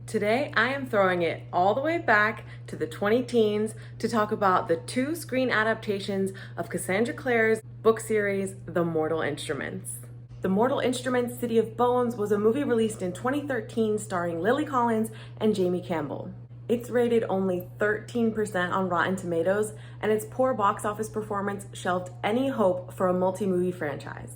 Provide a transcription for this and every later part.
Today, I am throwing it all the way back to the 20-teens to talk about the 2 screen adaptations of Cassandra Clare's book series, The Mortal Instruments. The Mortal Instruments City of Bones was a movie released in 2013 starring Lily Collins and Jamie Campbell. It's rated only 13% on Rotten Tomatoes, and its poor box office performance shelved any hope for a multi-movie franchise.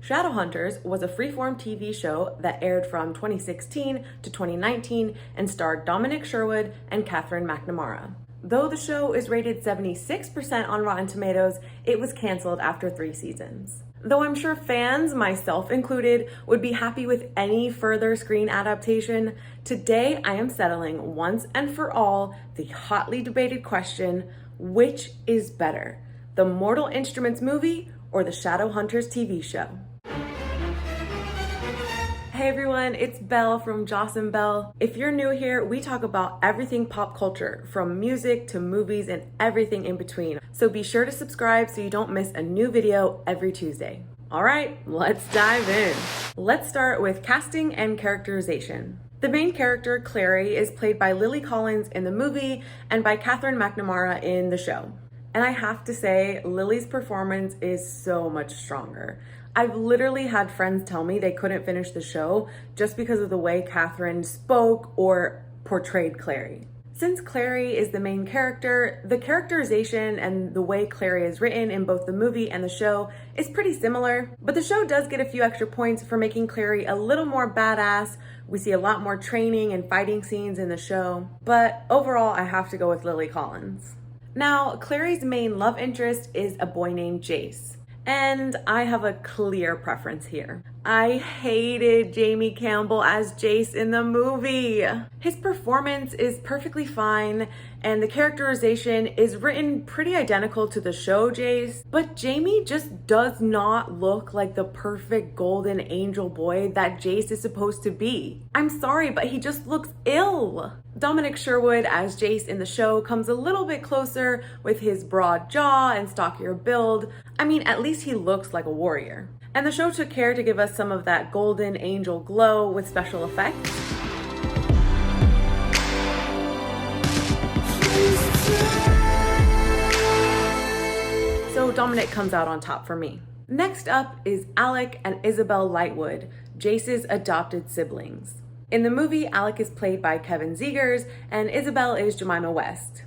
Shadowhunters was a Freeform TV show that aired from 2016 to 2019 and starred Dominic, Sherwood, and Katherine McNamara. Though the show is rated 76% on Rotten Tomatoes, it was canceled after 3 seasons. Though I'm sure fans, myself included, would be happy with any further screen adaptation, today I am settling once and for all the hotly debated question, which is better, the Mortal Instruments movie or the Shadowhunters TV show? Hey everyone, it's Belle from Jace and Belle. If you're new here, we talk about everything pop culture, from music to movies and everything in between. So be sure to subscribe so you don't miss a new video every Tuesday. All right, let's dive in. Let's start with casting and characterization. The main character, Clare, is played by Lily Collins in the movie and by Katherine McNamara in the show. And I have to say, Lily's performance is so much stronger. I've literally had friends tell me they couldn't finish the show just because of the way Katherine spoke or portrayed Clare. Since Clare is the main character, the characterization and the way Clare is written in both the movie and the show is pretty similar, but the show does get a few extra points for making Clare a little more badass. We see a lot more training and fighting scenes in the show, but overall I have to go with Lily Collins. Now, Clary's main love interest is a boy named Jace, and I have a clear preference here. I hated Jamie Campbell as Jace in the movie. His performance is perfectly fine, and the characterization is written pretty identical to the show Jace, but Jamie just does not look like the perfect golden angel boy that Jace is supposed to be. I'm sorry, but he just looks ill. Dominic Sherwood as Jace in the show comes a little bit closer with his broad jaw and stockier build. I mean, at least he looks like a warrior. And the show took care to give us some of that golden angel glow with special effects. So Dominic comes out on top for me. Next up is Alec and Isabelle Lightwood, Jace's adopted siblings. In the movie, Alec is played by Kevin Zegers and Isabelle is Jemima West.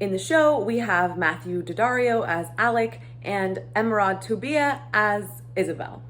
In the show, we have Matthew Daddario as Alec and Emerald Tobia as Isabelle.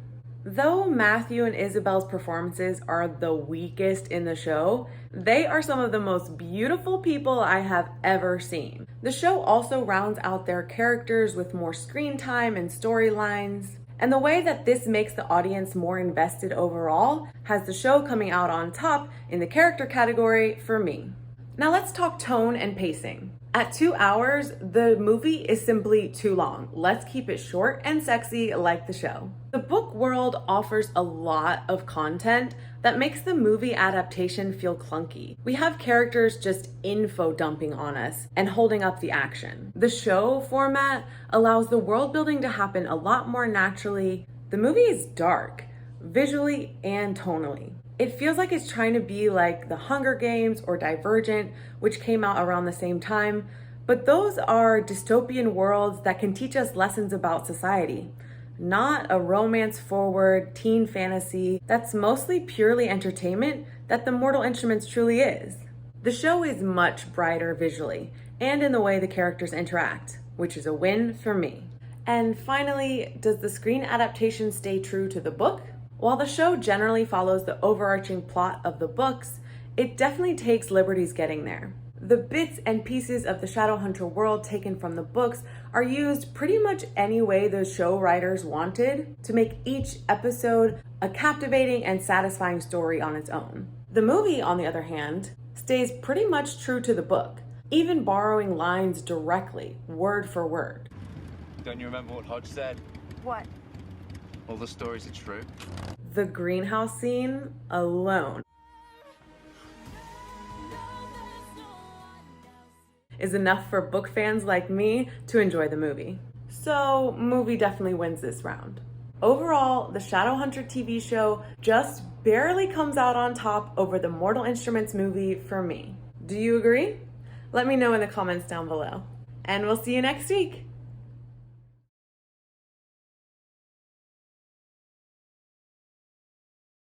Though Matthew and Isabelle's performances are the weakest in the show, they are some of the most beautiful people I have ever seen. The show also rounds out their characters with more screen time and storylines. And the way that this makes the audience more invested overall has the show coming out on top in the character category for me. Now let's talk tone and pacing. At 2 hours, the movie is simply too long. Let's keep it short and sexy like the show. The book world offers a lot of content that makes the movie adaptation feel clunky. We have characters just info dumping on us and holding up the action. The show format allows the world building to happen a lot more naturally. The movie is dark, visually and tonally. It feels like it's trying to be like The Hunger Games or Divergent, which came out around the same time, but those are dystopian worlds that can teach us lessons about society, not a romance-forward teen fantasy that's mostly purely entertainment that The Mortal Instruments truly is. The show is much brighter visually and in the way the characters interact, which is a win for me. And finally, does the screen adaptation stay true to the book? While the show generally follows the overarching plot of the books, it definitely takes liberties getting there. The bits and pieces of the Shadowhunter world taken from the books are used pretty much any way the show writers wanted to make each episode a captivating and satisfying story on its own. The movie, on the other hand, stays pretty much true to the book, even borrowing lines directly, word for word. Don't you remember what Hodge said? What? All the stories are true. The greenhouse scene alone is enough for book fans like me to enjoy the movie. So, movie definitely wins this round. Overall, the Shadowhunter TV show just barely comes out on top over the Mortal Instruments movie for me. Do you agree? Let me know in the comments down below. And we'll see you next week.